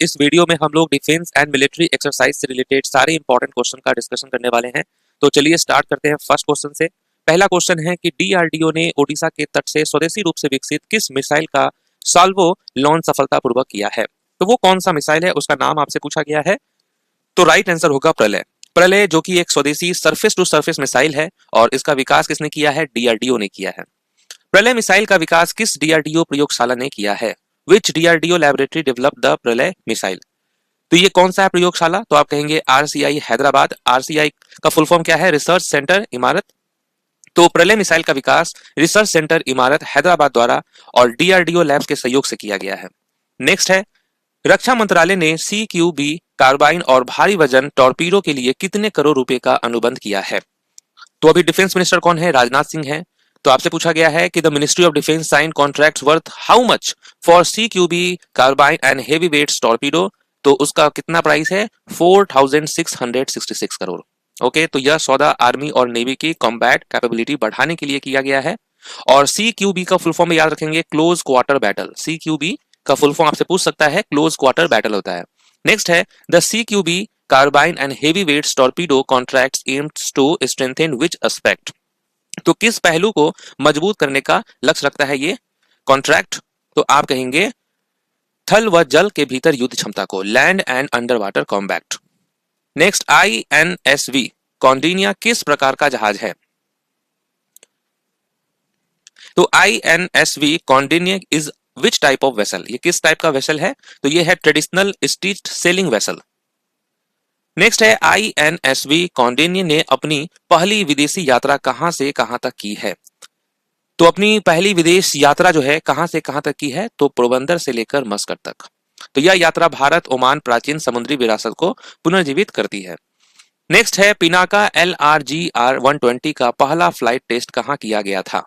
इस वीडियो में हम लोग डिफेंस एंड मिलिट्री एक्सरसाइज से रिलेटेड सारे इंपॉर्टेंट क्वेश्चन का डिस्कशन करने वाले हैं। तो चलिए स्टार्ट करते हैं फर्स्ट क्वेश्चन से। पहला क्वेश्चन है कि डीआरडीओ ने ओडिशा के तट से स्वदेशी रूप से विकसित किस मिसाइल का साल्वो लॉन्च सफलतापूर्वक किया है। तो वो कौन सा मिसाइल है, उसका नाम आपसे पूछा गया है। तो राइट आंसर होगा प्रलय। प्रलय जो कि एक स्वदेशी सरफेस टू सरफेस मिसाइल है और इसका विकास किसने किया है, डीआरडीओ ने किया है। प्रलय मिसाइल का विकास किस डीआरडीओ प्रयोगशाला ने किया है। विच डीआरडीओ लैबोरेटरी डेवलप द प्रलय मिसाइल। तो ये कौन सा है प्रयोगशाला, तो आप कहेंगे आरसीआई हैदराबाद। आरसीआई का फुल फॉर्म क्या है, रिसर्च सेंटर इमारत। तो प्रलय मिसाइल का विकास रिसर्च सेंटर इमारत हैदराबाद द्वारा और डीआरडीओ लैब्स के सहयोग से किया गया है। नेक्स्ट है, रक्षा मंत्रालय ने CQB कार्बाइन और भारी वजन टॉर्पीडो के लिए कितने करोड़ रुपए का अनुबंध किया है। तो अभी डिफेंस मिनिस्टर कौन है, राजनाथ सिंह है। तो आपसे पूछा गया है कि the ministry of defence sign contracts worth how much for CQB carbine and heavy weights torpedo. तो उसका कितना प्राइस है, 4666 करोड़। ओके, तो यह सौदा आर्मी और नेवी की कॉम्बैट कैपेबिलिटी बढ़ाने के लिए किया गया है। और CQB का फुल फॉर्म याद रखेंगे, क्लोज क्वार्टर बैटल। CQB का फुल फॉर्म आपसे पूछ सकता है, क्लोज क्वार्टर बैटल होता है। नेक्स्ट है, the CQB carbine and heavy weights torpedo contracts aims to strengthen which aspect. तो किस पहलू को मजबूत करने का लक्ष्य रखता है ये कॉन्ट्रैक्ट। तो आप कहेंगे थल व जल के भीतर युद्ध क्षमता को, land and under water combat. Next, INSV Kaundinya किस प्रकार का जहाज है। तो INSV Kaundinya is which type of vessel, ये किस टाइप का वेसल है, तो ये है traditional stitched selling vessel. Next है, INSV कौंडिन्य ने अपनी पहली विदेशी यात्रा कहां से कहां तक की है। तो अपनी पहली विदेश यात्रा जो है कहां से कहां तक की है, तो पोरबंदर से लेकर मस्कट तक। तो यह यात्रा भारत ओमान प्राचीन समुद्री विरासत को पुनर्जीवित करती है। नेक्स्ट है, पिनाका LRGR 120 का पहला फ्लाइट टेस्ट कहां किया गया था।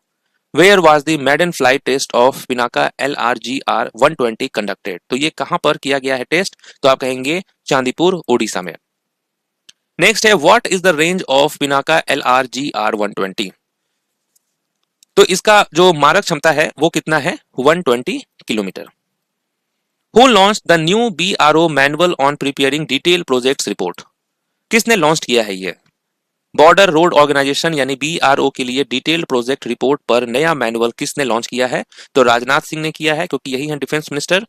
Where was the maiden flight test of Pinaka LRGR 120 conducted. तो ये कहां पर किया गया है टेस्ट, तो आप कहेंगे चांदीपुर ओडिशा में। नेक्स्ट है, what is the range of Pinaka LRGR 120। तो इसका जो मारक क्षमता है वो कितना है, 120 kilometre. Who launch the new BRO manual on preparing detail projects report. किसने लॉन्च किया है ये, बॉर्डर रोड ऑर्गेनाइजेशन यानी BRO के लिए डिटेल प्रोजेक्ट रिपोर्ट पर नया मैनुअल किसने लॉन्च किया है, तो राजनाथ सिंह ने किया है, क्योंकि यही है defence minister.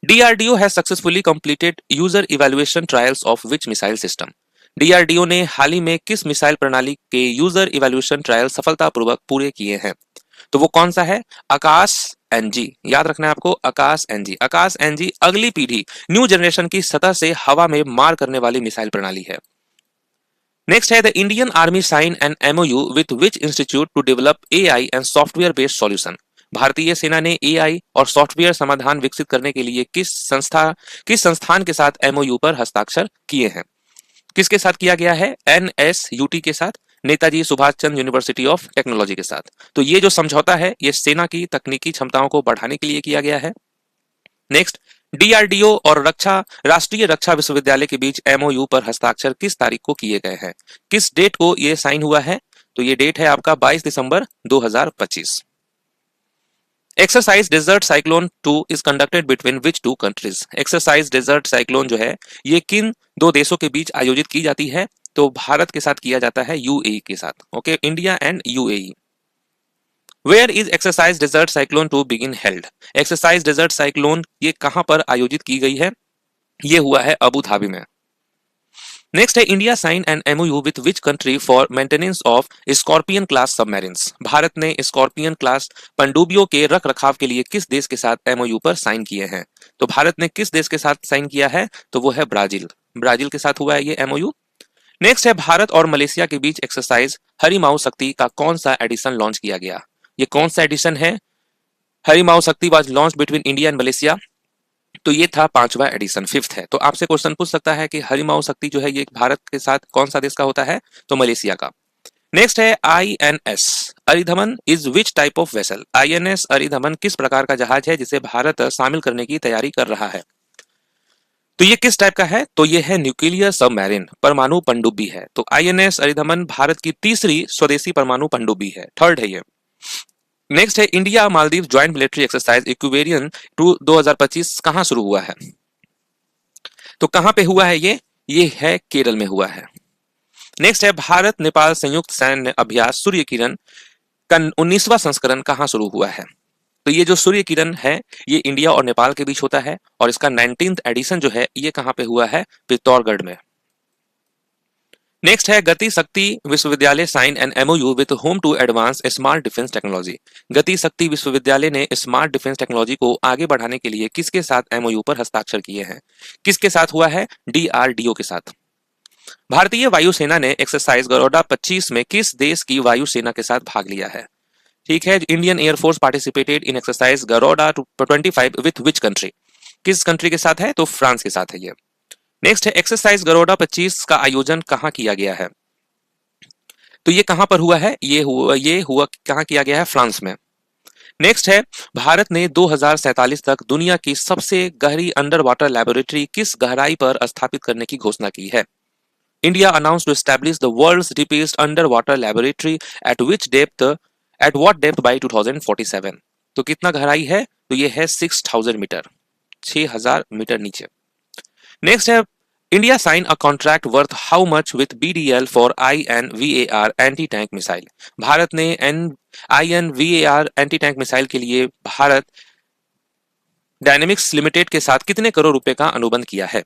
DRDO has successfully completed user evaluation trials of which missile system। DRDO ने हाल ही में किस मिसाइल प्रणाली के यूजर इवैल्यूएशन ट्रायल सफलतापूर्वक पूरे किए हैं। तो वो कौन सा है, आकाश NG। याद रखना है आपको, आकाश NG। आकाश NG अगली पीढ़ी न्यू जनरेशन की सतह से हवा में मार करने वाली मिसाइल प्रणाली है। नेक्स्ट है, the Indian army sign an MOU with which institute to develop AI and software based solution. भारतीय सेना ने AI और सॉफ्टवेयर समाधान विकसित करने के लिए किस संस्थान के साथ MOU पर हस्ताक्षर किए हैं। किसके साथ किया गया है, NSUT के साथ, Netaji Subhash Chandra university of technology के साथ। तो ये जो समझौता है ये सेना की तकनीकी क्षमताओं को बढ़ाने के लिए किया गया है। नेक्स्ट, DRDO और राष्ट्रीय रक्षा विश्वविद्यालय के बीच MOU पर हस्ताक्षर किस तारीख को किए गए हैं, किस डेट को ये साइन हुआ है, तो ये डेट है आपका 22 दिसंबर 2025। Exercise desert cyclone 2 is conducted between which two countries. Exercise desert cyclone जो है ये किन दो देशों के बीच आयोजित की जाती है, तो भारत के साथ किया जाता है UAE के साथ। Okay, India and UAE। Where is exercise desert cyclone 2 begin held. Exercise desert cyclone ये कहां पर आयोजित की गई है, ये हुआ है अबू धाबी में। नेक्स्ट है, India sign an MOU with which country for maintenance of scorpion class submarines. Bharat ने स्कॉर्पियन क्लास पनडुब्बियों के रख रखाव के लिए किस देश के साथ MOU पर साइन किए हैं। तो भारत ने किस देश के साथ साइन किया है, तो वो है ब्राजील। ब्राजील के साथ हुआ है ये MOU। नेक्स्ट है, भारत और मलेशिया के बीच एक्सरसाइज हरिमाऊ शक्ति का कौन सा एडिशन लॉन्च किया गया। ये कौन सा एडिशन है, हरिमाऊ शक्ति was launch between India and Malaysia. तो ये था 5वां एडिशन, 5th है। तो आपसे क्वेश्चन पूछ सकता है कि हरिमाऊ शक्ति जो है ये भारत के साथ कौन सा देश का होता है, तो मलेशिया का। नेक्स्ट है, INS Aridhaman is which type of vessel. INS Aridhaman किस प्रकार का जहाज है जिसे भारत शामिल करने की तैयारी कर रहा है। तो ये किस टाइप का है, तो ये है न्यूक्लियर सबमरीन, परमाणु पनडुब्बी है। तो INS अरिधमन भारत की तीसरी स्वदेशी परमाणु पनडुब्बी है, 3rd है ये। नेक्स्ट है, India Maldives joint military exercise Ekuverin 2025 कहां शुरू हुआ है। तो कहां पे हुआ है ये है केरल में हुआ है। नेक्स्ट है भारत नेपाल संयुक्त सैन्य अभ्यास सूर्य किरण का 19वां संस्करण कहां शुरू हुआ है। तो ये जो सूर्य किरण है ये इंडिया और नेपाल के बीच होता है और इसका 19th एडिशन जो है ये कहां पे हुआ है, पिथौरागढ़ में। नेक्स्ट है Gati Shakti Vishwavidyalaya sign an MOU with whom to advance smart defence technology. Gati Shakti विश्वविद्यालय ने स्मार्ट डिफेंस टेक्नोलॉजी को आगे बढ़ाने के लिए किसके साथ एमओयू पर हस्ताक्षर किए हैं। किसके साथ हुआ है, डीआरडीओ के साथ। भारतीय वायुसेना ने एक्सरसाइज गरुड़ा 25 में किस देश की वायुसेना के साथ भाग लिया है। ठीक है, Indian air force participated in exercise Garuda 25 with which country. किस कंट्री के साथ है, तो फ्रांस के साथ है ये। नेक्स्ट है एक्सरसाइज गरुड़ा 25 का आयोजन कहां किया गया है। तो ये कहां पर हुआ है, ये हुआ कहां किया गया है, फ्रांस में। नेक्स्ट है भारत ने 2047 तक दुनिया की सबसे गहरी अंडर वाटर लेबोरेटरी किस गहराई पर स्थापित करने की घोषणा की है। India announce to establish the world's deepest under water laboratory at which depth at what depth by 2047। तो कितना गहराई है, तो ये है 6000 मीटर, 6000 मीटर नीचे। नेक्स्ट है India sign a contract worth how much with BDL for INVAR anti tank missile. Bharat ने INVAR एंटी टैंक मिसाइल के लिए भारत डायनेमिक्स लिमिटेड के साथ कितने करोड़ रुपए का अनुबंध किया है।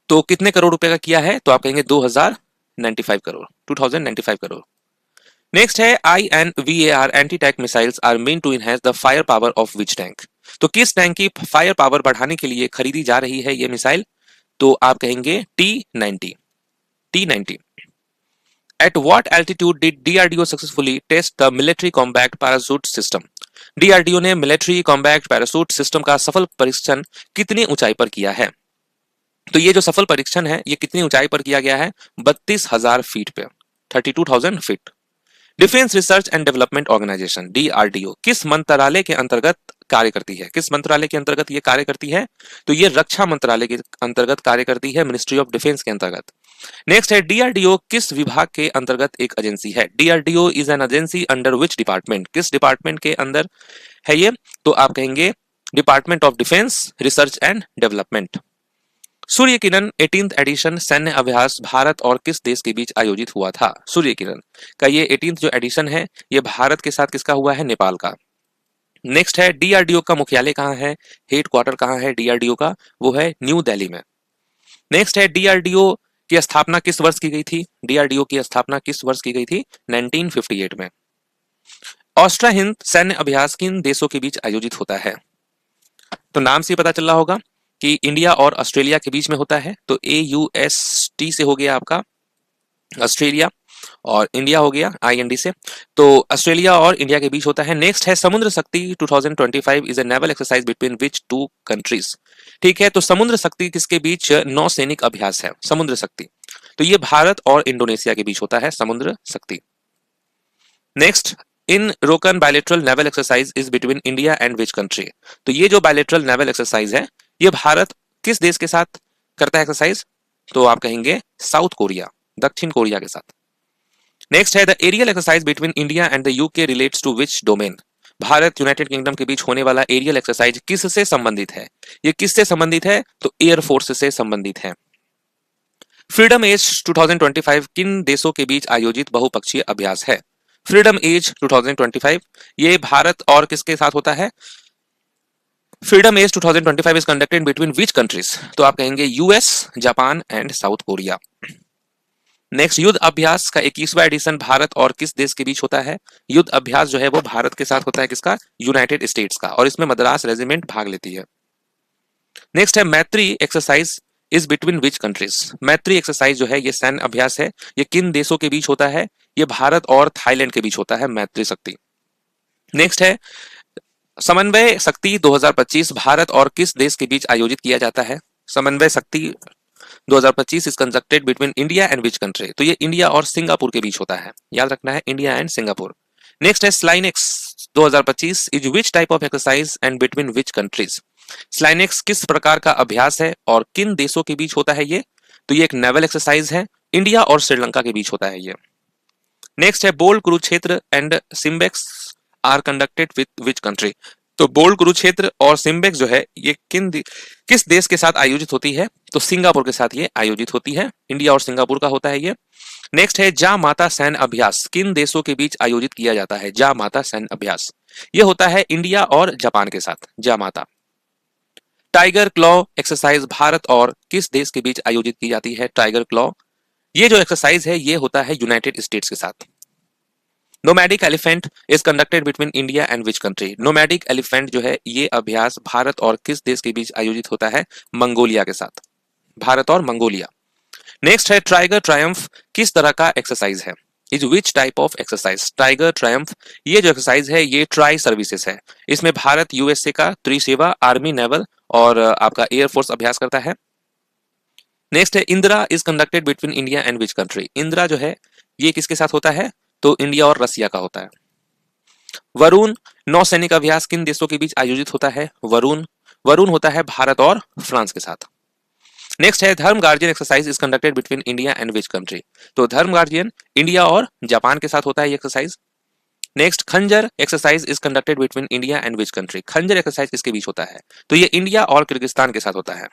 तो कितने करोड़ रुपए का किया है, तो आप कहेंगे 2095 करोड़, 2095 करोड़। नेक्स्ट है INVAR anti tank missiles are meant to enhance the fire power of which tank. तो किस टैंक की फायर पावर बढ़ाने के लिए खरीदी जा रही है ये मिसाइल, तो आप कहेंगे T90। At what altitude did DRDO successfully test the military combat parachute system. DRDO ने मिलिट्री कॉम्बैट पैराशूट सिस्टम का सफल परीक्षण कितनी ऊंचाई पर किया है। तो ये जो सफल परीक्षण है ये कितनी ऊंचाई पर किया गया है, 32,000 फीट पे, 32,000 feet. Defence research and development organisation DRDO किस मंत्रालय के अंतर्गत कार्य करती है। किस मंत्रालय के अंतर्गत ये कार्य करती है, तो ये रक्षा मंत्रालय के अंतर्गत कार्य करती है, मिनिस्ट्री ऑफ डिफेंस के अंतर्गत। नेक्स्ट है डीआरडीओ किस विभाग के अंतर्गत एक एजेंसी है। DRDO is an agency under which department. किस डिपार्टमेंट के अंदर है ये, तो आप कहेंगे department of defence research and development. Surya Kiran 18th edition सैन्य अभ्यास भारत और किस देश के बीच आयोजित हुआ था। सूर्य किरण का ये 18th जो एडिशन है ये भारत के साथ किसका हुआ है, नेपाल का। नेक्स्ट है डीआरडीओ का मुख्यालय कहां है, हेड क्वार्टर कहां है डीआरडीओ का, वो है न्यू दिल्ली में। नेक्स्ट है डीआरडीओ की स्थापना किस वर्ष की गई थी। डीआरडीओ की स्थापना किस वर्ष की गई थी, 1958 में। ऑस्ट्रा हिंद सैन्य अभ्यास किन देशों के बीच आयोजित होता है। तो नाम से पता चल रहा होगा कि इंडिया और ऑस्ट्रेलिया के बीच में होता है। तो AUST से हो गया आपका ऑस्ट्रेलिया और इंडिया हो गया IND से, तो ऑस्ट्रेलिया और इंडिया के बीच होता है। नेक्स्ट है Samudra Shakti 2025 is a naval exercise between which two countries. ठीक है, तो समुद्र शक्ति किसके बीच नौसैनिक अभ्यास है, समुद्र शक्ति। तो ये भारत और इंडोनेशिया के बीच होता है समुद्र शक्ति। नेक्स्ट इन रोकन bilateral naval exercise is between India and which country. तो ये जो बायलेटरल नेवल एक्सरसाइज है ये भारत किस देश के साथ करता है एक्सरसाइज, तो आप कहेंगे साउथ कोरिया, दक्षिण कोरिया के साथ। नेक्स्ट है the aerial exercise between India and the UK relates to which domain. Bharat United Kingdom के बीच होने वाला एरियल एक्सरसाइज किससे संबंधित है, ये किससे संबंधित है, तो एयरफोर्स से संबंधित है। फ्रीडम एज 2025 किन देशों के बीच आयोजित बहुपक्षीय अभ्यास है। फ्रीडम एज 2025 ये भारत और किसके साथ होता है। Freedom edge 2025 is conducted between which countries, तो आप कहेंगे US, Japan and South Korea. Next युद्ध अभ्यास का 21वां एडिशन भारत और किस देश के बीच होता है। युद्ध अभ्यास जो है वो भारत के साथ होता है, किसका, यूनाइटेड स्टेट्स का, और इसमें मद्रास रेजिमेंट भाग लेती है। नेक्स्ट है मैत्री exercise is between which countries. मैत्री एक्सरसाइज जो है ये सैन्य अभ्यास है, ये किन देशों के बीच होता है, ये भारत और थाईलैंड के बीच होता है, मैत्री शक्ति। नेक्स्ट है समन्वय शक्ति 2025 भारत और किस देश के बीच आयोजित किया जाता है। समन्वय शक्ति 2025 is conducted between India and which country, तो ये इंडिया और सिंगापुर के बीच होता है, याद रखना है, इंडिया एंड सिंगापुर। नेक्स्ट है SLINEX 2025 is which type of exercise and between which countries. SLINEX किस प्रकार का अभ्यास है और किन देशों के बीच होता है ये, तो ये एक नेवल एक्सरसाइज है, इंडिया और श्रीलंका के बीच होता है ये। नेक्स्ट है bold Kurukshetra and SIMBEX are conducted with which country. तो बोल्ड कुरुक्षेत्र और सिम्बेक्स जो है ये किस देश के साथ आयोजित होती है? तो सिंगापुर के साथ ये आयोजित होती है। इंडिया और सिंगापुर का होता है ये। नेक्स्ट है जा माता सैन्य अभ्यास किन देशों के बीच आयोजित किया जाता है? जा माता सैन्य अभ्यास ये होता है इंडिया और जापान के साथ, जा माता। टाइगर क्लॉ एक्सरसाइज भारत और किस देश के बीच आयोजित की जाती है? टाइगर क्लॉ ये जो एक्सरसाइज है ये होता है यूनाइटेड स्टेट्स के साथ। Nomadic elephant is conducted between India and which country? Nomadic elephant जो है ये अभ्यास भारत और किस देश के बीच आयोजित होता है? मंगोलिया के साथ, भारत और मंगोलिया। नेक्स्ट है टाइगर ट्रायम्फ किस तरह का एक्सरसाइज है? Is which type of exercise? Tiger Triumph ये जो एक्सरसाइज है ये ट्राई सर्विसेज है। इसमें भारत यूएसए का त्रिसेवा आर्मी नेवल और आपका एयरफोर्स अभ्यास करता है। नेक्स्ट है Indira is conducted between India and which country? Indira जो है ये किसके साथ होता है? तो इंडिया और रसिया का होता है। वरुण नौसैनिक अभ्यास किन देशों के बीच आयोजित होता है? वरुण वरुण होता है भारत और फ्रांस के साथ। नेक्स्ट है धर्म guardian exercise is conducted between India and which country? तो धर्म गार्जियन इंडिया और जापान के साथ होता है ये एक्सरसाइज। नेक्स्ट खंजर exercise is conducted between India and which country? खंजर एक्सरसाइज किसके बीच होता है? तो ये इंडिया और किर्गिस्तान के साथ होता है।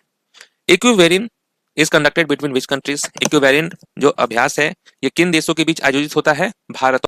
Ekuverin is conducted between which countries? Ekuverin जो अभ्यास है ये किन देशों के बीच आयोजित होता है? भारत